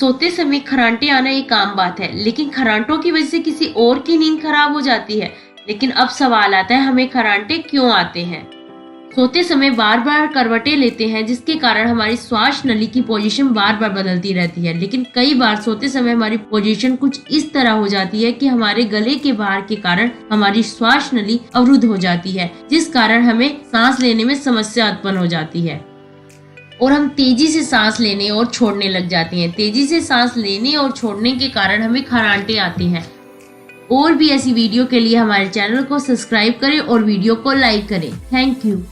सोते समय खर्राटे आना एक आम बात है, लेकिन खर्राटों की वजह से किसी और की नींद खराब हो जाती है। लेकिन अब सवाल आता है, हमें खर्राटे क्यों आते हैं? सोते समय बार बार करवटें लेते हैं, जिसके कारण हमारी श्वास नली की पोजीशन बार बार बदलती रहती है। लेकिन कई बार सोते समय हमारी पोजीशन कुछ इस तरह हो जाती है कि हमारे गले के बाहर के कारण हमारी श्वास नली अवरुद्ध हो जाती है, जिस कारण हमें सांस लेने में समस्या उत्पन्न हो जाती है और हम तेजी से सांस लेने और छोड़ने लग जाते हैं। तेजी से सांस लेने और छोड़ने के कारण हमें खर्राटे आते हैं। और भी ऐसी वीडियो के लिए हमारे चैनल को सब्सक्राइब करें और वीडियो को लाइक करें। Thank you.